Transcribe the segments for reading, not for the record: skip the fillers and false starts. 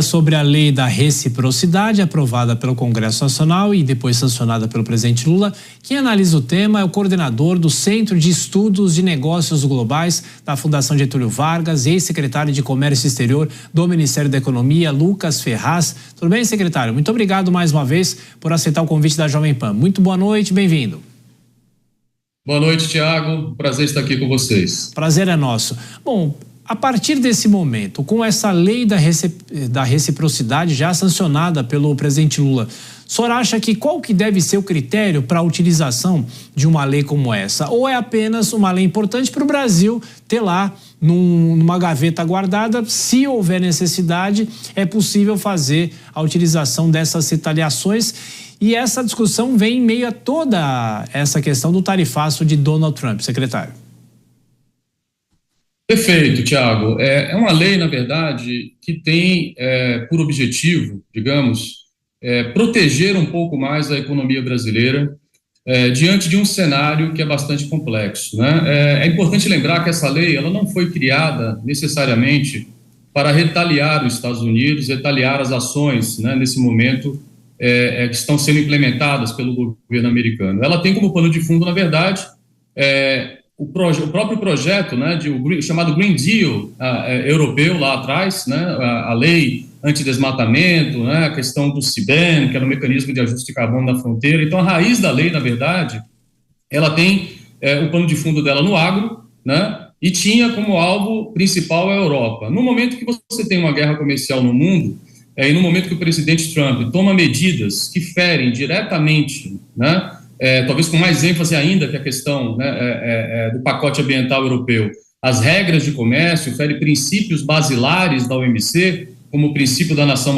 Sobre a lei da reciprocidade, aprovada pelo Congresso Nacional e depois sancionada pelo presidente Lula. Quem analisa o tema é o coordenador do Centro de Estudos de Negócios Globais da Fundação Getúlio Vargas, ex-secretário de Comércio Exterior do Ministério da Economia, Lucas Ferraz. Tudo bem, secretário? Muito obrigado mais uma vez por aceitar o convite da Jovem Pan. Muito boa noite, bem-vindo. Boa noite, Tiago. Prazer estar aqui com vocês. Prazer é nosso. Bom, a partir desse momento, com essa lei da reciprocidade já sancionada pelo presidente Lula, o senhor acha que qual que deve ser o critério para a utilização de uma lei como essa? Ou é apenas uma lei importante para o Brasil ter lá numa gaveta guardada, se houver necessidade, é possível fazer a utilização dessas retaliações? E essa discussão vem em meio a toda essa questão do tarifaço de Donald Trump, secretário. Perfeito, Tiago. É uma lei, na verdade, que tem por objetivo, digamos, proteger um pouco mais a economia brasileira diante de um cenário que é bastante complexo, né? É importante lembrar que essa lei ela não foi criada necessariamente para retaliar os Estados Unidos, retaliar as ações, né, nesse momento que estão sendo implementadas pelo governo americano. Ela tem como pano de fundo, na verdade, o próprio projeto, né, chamado Green Deal europeu lá atrás, né, a lei antidesmatamento, né, a questão do CBAM, que era o mecanismo de ajuste de carbono na fronteira. Então, a raiz da lei, na verdade, ela tem o pano de fundo dela no agro, né, e tinha como alvo principal a Europa. No momento que você tem uma guerra comercial no mundo, e no momento que o presidente Trump toma medidas que ferem diretamente, né, talvez com mais ênfase ainda que a questão, né, do pacote ambiental europeu, as regras de comércio, fere princípios basilares da OMC, como o princípio da nação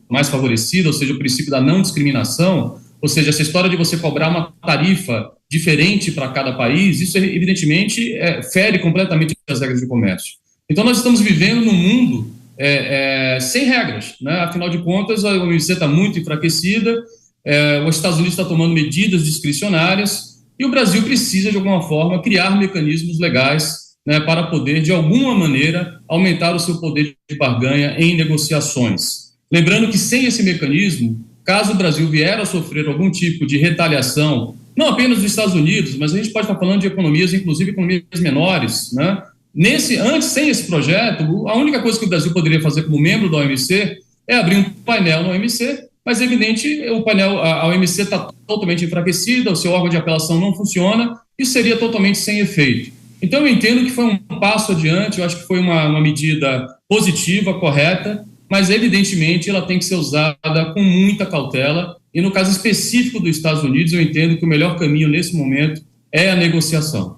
mais favorecida, ou seja, o princípio da não discriminação, ou seja, essa história de você cobrar uma tarifa diferente para cada país, isso evidentemente fere completamente as regras de comércio. Então nós estamos vivendo num mundo sem regras, né? Afinal de contas a OMC está muito enfraquecida, os Estados Unidos estão tomando medidas discricionárias e o Brasil precisa, de alguma forma, criar mecanismos legais, né, para poder, de alguma maneira, aumentar o seu poder de barganha em negociações. Lembrando que, sem esse mecanismo, caso o Brasil vier a sofrer algum tipo de retaliação, não apenas dos Estados Unidos, mas a gente pode estar falando de economias, inclusive economias menores, né? Sem esse projeto, a única coisa que o Brasil poderia fazer como membro da OMC é abrir um painel no OMC. Mas, é evidente, a OMC está totalmente enfraquecida, o seu órgão de apelação não funciona e seria totalmente sem efeito. Então, eu entendo que foi um passo adiante, eu acho que foi uma medida positiva, correta, mas, evidentemente, ela tem que ser usada com muita cautela e, no caso específico dos Estados Unidos, eu entendo que o melhor caminho, nesse momento, é a negociação.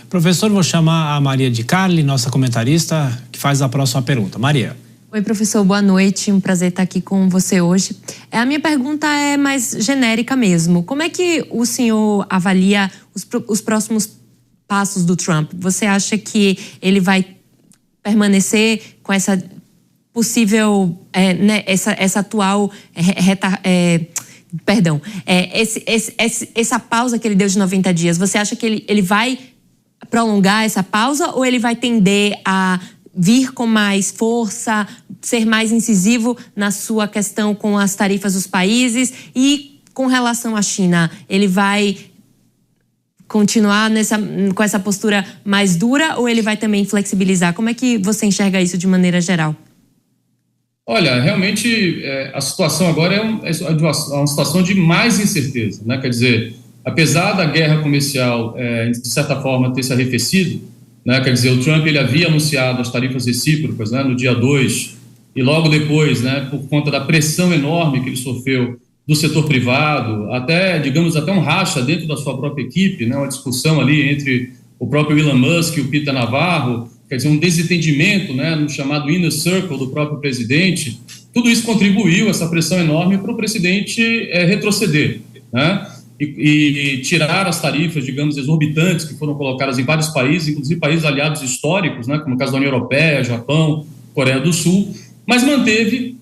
Professor, vou chamar a Maria de Carli, nossa comentarista, que faz a próxima pergunta. Maria. Oi, professor, boa noite, um prazer estar aqui com você hoje. A minha pergunta é mais genérica mesmo. Como é que o senhor avalia os próximos passos do Trump? Você acha que ele vai permanecer com essa possível, essa atual, essa pausa que ele deu de 90 dias? Você acha que ele vai prolongar essa pausa ou ele vai tender a vir com mais força, ser mais incisivo na sua questão com as tarifas dos países? E com relação à China, ele vai continuar com essa postura mais dura ou ele vai também flexibilizar? Como é que você enxerga isso de maneira geral? Olha, realmente a situação agora é uma situação de mais incerteza, né? Quer dizer, apesar da guerra comercial, de certa forma, ter se arrefecido, né? Quer dizer, o Trump ele havia anunciado as tarifas recíprocas, né, no dia 2, e logo depois, né, por conta da pressão enorme que ele sofreu do setor privado, digamos, até um racha dentro da sua própria equipe, né, uma discussão ali entre o próprio Elon Musk e o Peter Navarro, quer dizer, um desentendimento, né, no chamado inner circle do próprio presidente. Tudo isso contribuiu, essa pressão enorme, para o presidente retroceder, né? E tirar as tarifas, digamos, exorbitantes que foram colocadas em vários países, inclusive países aliados históricos, né, como o caso da União Europeia, Japão, Coreia do Sul, mas manteve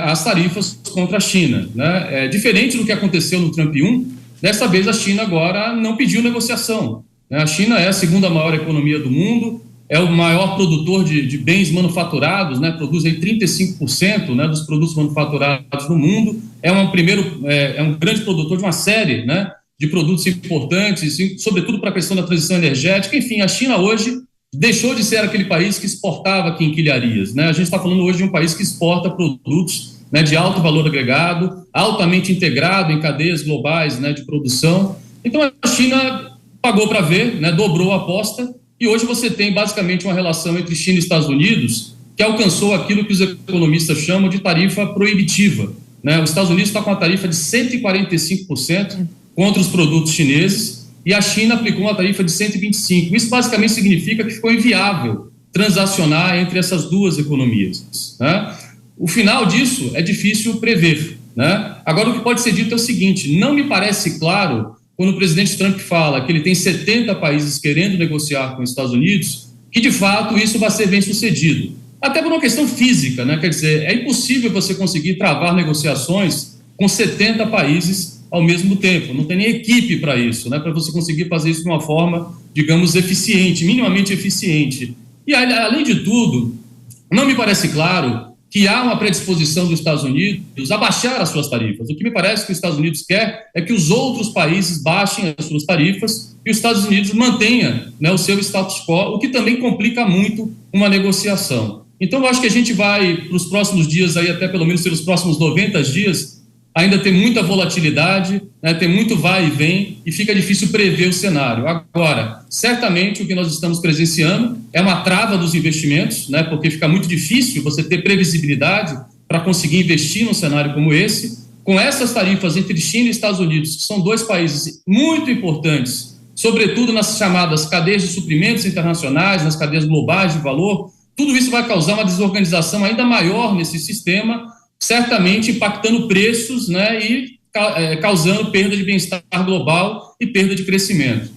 as tarifas contra a China, né? Diferente do que aconteceu no Trump 1, dessa vez a China agora não pediu negociação, né? A China é a segunda maior economia do mundo, é o maior produtor de bens manufaturados, né, produz aí 35%, né, dos produtos manufaturados no mundo, é um grande produtor de uma série, né, de produtos importantes, sobretudo para a questão da transição energética. Enfim, a China hoje deixou de ser aquele país que exportava quinquilharias, né? A gente está falando hoje de um país que exporta produtos, né, de alto valor agregado, altamente integrado em cadeias globais, né, de produção. Então a China pagou para ver, né, dobrou a aposta, e hoje você tem basicamente uma relação entre China e Estados Unidos que alcançou aquilo que os economistas chamam de tarifa proibitiva, né? Os Estados Unidos está com uma tarifa de 145% contra os produtos chineses, e a China aplicou uma tarifa de 125%. Isso basicamente significa que ficou inviável transacionar entre essas duas economias, né? O final disso é difícil prever, né? Agora, o que pode ser dito é o seguinte: não me parece claro, quando o presidente Trump fala que ele tem 70 países querendo negociar com os Estados Unidos, que de fato isso vai ser bem sucedido. Até por uma questão física, né? Quer dizer, é impossível você conseguir travar negociações com 70 países ao mesmo tempo. Não tem nem equipe para isso, né? Para você conseguir fazer isso de uma forma, digamos, eficiente, minimamente eficiente. E, além de tudo, não me parece claro que há uma predisposição dos Estados Unidos a baixar as suas tarifas. O que me parece que os Estados Unidos quer é que os outros países baixem as suas tarifas e os Estados Unidos mantenha, né, o seu status quo, o que também complica muito uma negociação. Então, eu acho que a gente vai, para os próximos dias, aí, até pelo menos pelos próximos 90 dias, ainda tem muita volatilidade, né, tem muito vai e vem, e fica difícil prever o cenário. Agora, certamente o que nós estamos presenciando é uma trava dos investimentos, né, porque fica muito difícil você ter previsibilidade para conseguir investir num cenário como esse. Com essas tarifas entre China e Estados Unidos, que são dois países muito importantes, sobretudo nas chamadas cadeias de suprimentos internacionais, nas cadeias globais de valor, tudo isso vai causar uma desorganização ainda maior nesse sistema, certamente impactando preços, né, e causando perda de bem-estar global e perda de crescimento.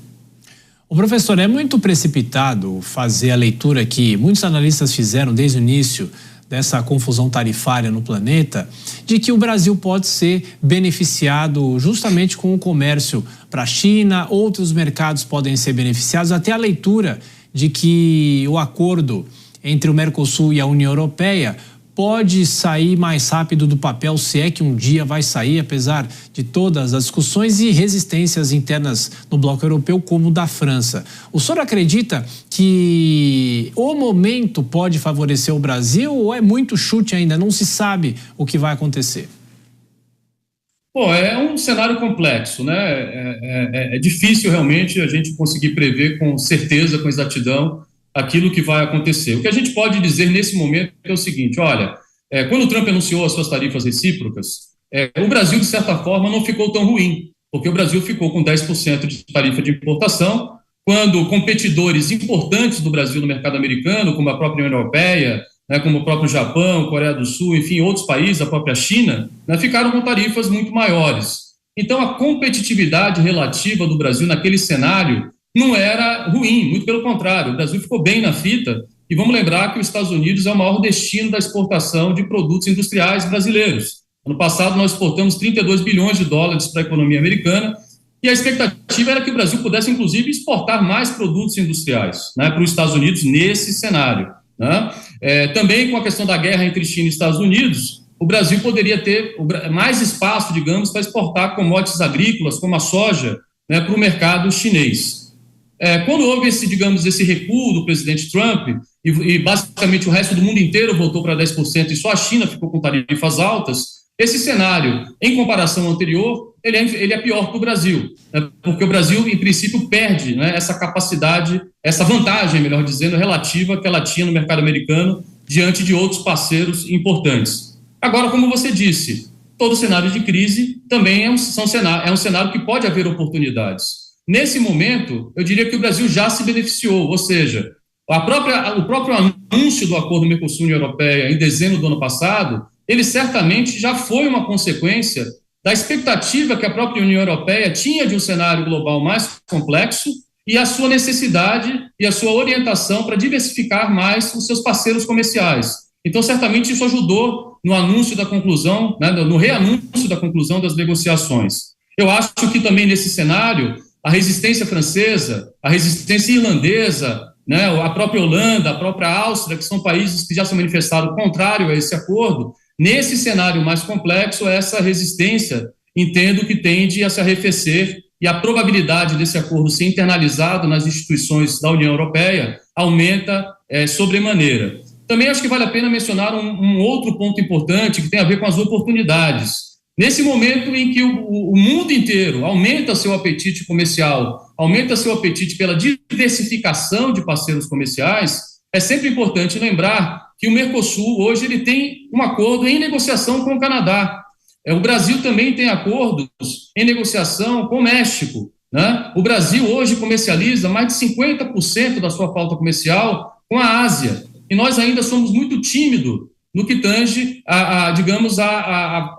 O professor, é muito precipitado fazer a leitura que muitos analistas fizeram desde o início dessa confusão tarifária no planeta, de que o Brasil pode ser beneficiado justamente com o comércio para a China, outros mercados podem ser beneficiados, até a leitura de que o acordo entre o Mercosul e a União Europeia pode sair mais rápido do papel, se é que um dia vai sair, apesar de todas as discussões e resistências internas no bloco europeu, como o da França. O senhor acredita que o momento pode favorecer o Brasil ou é muito chute ainda? Não se sabe o que vai acontecer? Bom, é um cenário complexo, né? É difícil realmente a gente conseguir prever com certeza, com exatidão, aquilo que vai acontecer. O que a gente pode dizer nesse momento é o seguinte: olha, quando o Trump anunciou as suas tarifas recíprocas, o Brasil, de certa forma, não ficou tão ruim, porque o Brasil ficou com 10% de tarifa de importação, quando competidores importantes do Brasil no mercado americano, como a própria União Europeia, né, como o próprio Japão, Coreia do Sul, enfim, outros países, a própria China, né, ficaram com tarifas muito maiores. Então, a competitividade relativa do Brasil naquele cenário não era ruim, muito pelo contrário, o Brasil ficou bem na fita, e vamos lembrar que os Estados Unidos é o maior destino da exportação de produtos industriais brasileiros. Ano passado nós exportamos 32 bilhões de dólares para a economia americana, e a expectativa era que o Brasil pudesse, inclusive, exportar mais produtos industriais, né, para os Estados Unidos nesse cenário, né? Também com a questão da guerra entre China e Estados Unidos, o Brasil poderia ter mais espaço, digamos, para exportar commodities agrícolas, como a soja, né, para o mercado chinês. Quando houve esse recuo do presidente Trump e basicamente o resto do mundo inteiro voltou para 10% e só a China ficou com tarifas altas, esse cenário, em comparação ao anterior, ele é pior para o Brasil, né? Porque o Brasil, em princípio, perde, né, essa capacidade, essa vantagem, melhor dizendo, relativa que ela tinha no mercado americano diante de outros parceiros importantes. Agora, como você disse, todo cenário de crise também é um cenário que pode haver oportunidades. Nesse momento, eu diria que o Brasil já se beneficiou, ou seja, o próprio anúncio do acordo Mercosul-União Europeia em dezembro do ano passado, ele certamente já foi uma consequência da expectativa que a própria União Europeia tinha de um cenário global mais complexo e a sua necessidade e a sua orientação para diversificar mais os seus parceiros comerciais. Então, certamente isso ajudou no anúncio da conclusão, né, no reanúncio da conclusão das negociações. Eu acho que também nesse cenário a resistência francesa, a resistência irlandesa, né, a própria Holanda, a própria Áustria, que são países que já se manifestaram contrário a esse acordo. Nesse cenário mais complexo, essa resistência, entendo que tende a se arrefecer e a probabilidade desse acordo ser internalizado nas instituições da União Europeia aumenta sobremaneira. Também acho que vale a pena mencionar um outro ponto importante que tem a ver com as oportunidades. Nesse momento em que o mundo inteiro aumenta seu apetite comercial, aumenta seu apetite pela diversificação de parceiros comerciais, é sempre importante lembrar que o Mercosul hoje ele tem um acordo em negociação com o Canadá. O Brasil também tem acordos em negociação com o México, né? O Brasil hoje comercializa mais de 50% da sua pauta comercial com a Ásia. E nós ainda somos muito tímidos no que tange a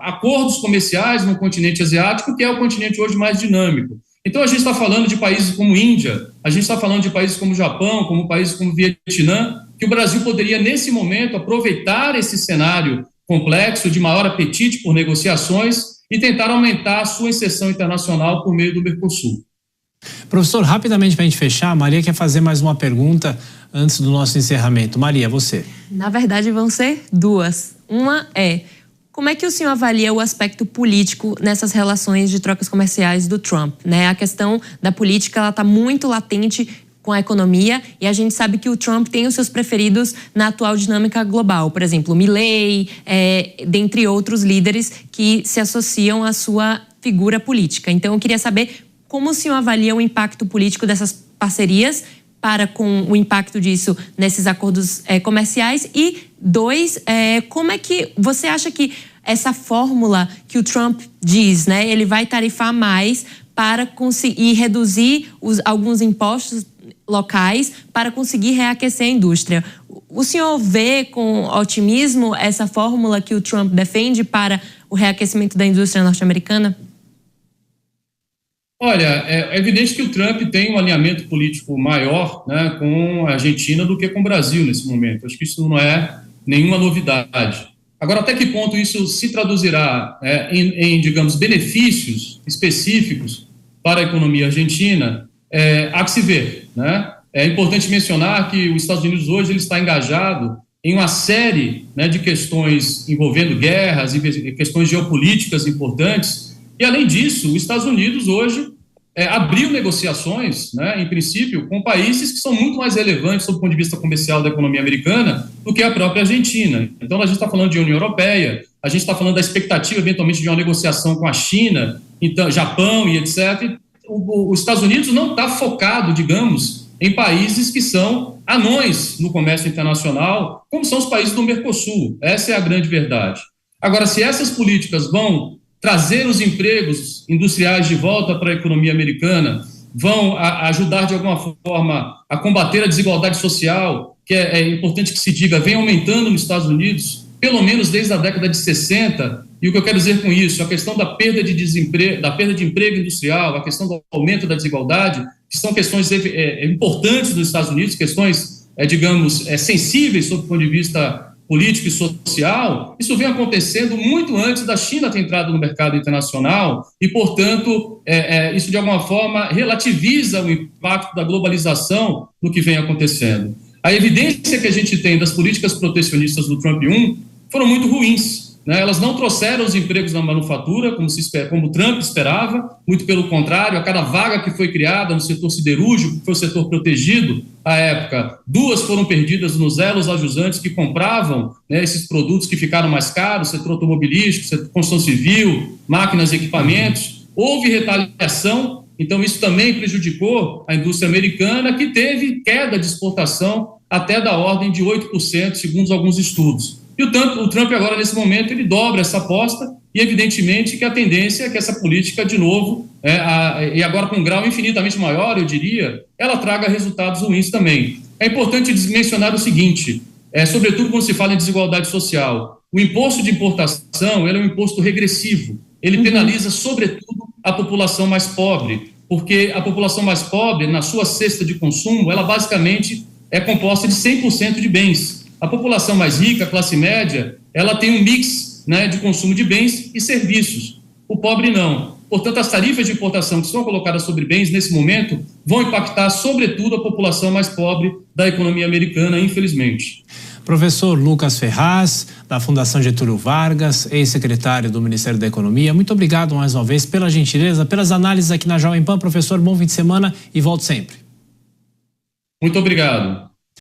acordos comerciais no continente asiático, que é o continente hoje mais dinâmico. Então, a gente está falando de países como Índia, a gente está falando de países como Japão, como países como Vietnã, que o Brasil poderia, nesse momento, aproveitar esse cenário complexo de maior apetite por negociações e tentar aumentar a sua inserção internacional por meio do Mercosul. Professor, rapidamente para a gente fechar, a Maria quer fazer mais uma pergunta antes do nosso encerramento. Maria, você. Na verdade, vão ser duas. Uma é, como é que o senhor avalia o aspecto político nessas relações de trocas comerciais do Trump, né? A questão da política, ela está muito latente com a economia e a gente sabe que o Trump tem os seus preferidos na atual dinâmica global. Por exemplo, o Milley, dentre outros líderes que se associam à sua figura política. Então, eu queria saber como o senhor avalia o impacto político dessas parcerias para com o impacto disso nesses acordos comerciais e, dois, como é que você acha que essa fórmula que o Trump diz, né, ele vai tarifar mais para conseguir reduzir alguns impostos locais para conseguir reaquecer a indústria. O senhor vê com otimismo essa fórmula que o Trump defende para o reaquecimento da indústria norte-americana? Olha, é evidente que o Trump tem um alinhamento político maior, né, com a Argentina do que com o Brasil nesse momento. Acho que isso não é nenhuma novidade. Agora, até que ponto isso se traduzirá em, digamos, benefícios específicos para a economia argentina, há que se ver, né? É importante mencionar que os Estados Unidos hoje ele está engajado em uma série, né, de questões envolvendo guerras e questões geopolíticas importantes. E, além disso, os Estados Unidos hoje abriu negociações, né, em princípio, com países que são muito mais relevantes sob o ponto de vista comercial da economia americana do que a própria Argentina. Então, a gente está falando de União Europeia, a gente está falando da expectativa, eventualmente, de uma negociação com a China, então, Japão e etc. Os Estados Unidos não está focado, digamos, em países que são anões no comércio internacional, como são os países do Mercosul. Essa é a grande verdade. Agora, se essas políticas vão trazer os empregos industriais de volta para a economia americana, vão ajudar de alguma forma a combater a desigualdade social, que é importante que se diga, vem aumentando nos Estados Unidos, pelo menos desde a década de 60, e o que eu quero dizer com isso, a questão da perda de desemprego, da perda de emprego industrial, a questão do aumento da desigualdade, que são questões importantes nos Estados Unidos, questões, digamos, sensíveis sob o ponto de vista político e social, isso vem acontecendo muito antes da China ter entrado no mercado internacional e, portanto, isso de alguma forma relativiza o impacto da globalização no que vem acontecendo. A evidência que a gente tem das políticas protecionistas do Trump 1 foram muito ruins, né? Elas não trouxeram os empregos na manufatura, como o Trump esperava, muito pelo contrário, a cada vaga que foi criada no setor siderúrgico, que foi o setor protegido à época, 2 foram perdidas nos elos ajusantes que compravam, né, esses produtos que ficaram mais caros, setor automobilístico, setor construção civil, máquinas e equipamentos. Houve retaliação, então isso também prejudicou a indústria americana, que teve queda de exportação até da ordem de 8%, segundo alguns estudos. E o Trump agora, nesse momento, ele dobra essa aposta e, evidentemente, que a tendência é que essa política, de novo, e agora com um grau infinitamente maior, eu diria, ela traga resultados ruins também. É importante mencionar o seguinte, sobretudo quando se fala em desigualdade social, o imposto de importação ele é um imposto regressivo, ele penaliza, sobretudo, a população mais pobre, porque a população mais pobre, na sua cesta de consumo, ela basicamente é composta de 100% de bens. A população mais rica, a classe média, ela tem um mix, né, de consumo de bens e serviços. O pobre não. Portanto, as tarifas de importação que são colocadas sobre bens nesse momento vão impactar, sobretudo, a população mais pobre da economia americana, infelizmente. Professor Lucas Ferraz, da Fundação Getúlio Vargas, ex-secretário do Ministério da Economia, muito obrigado mais uma vez pela gentileza, pelas análises aqui na Jovem Pan. Professor, bom fim de semana e volte sempre. Muito obrigado.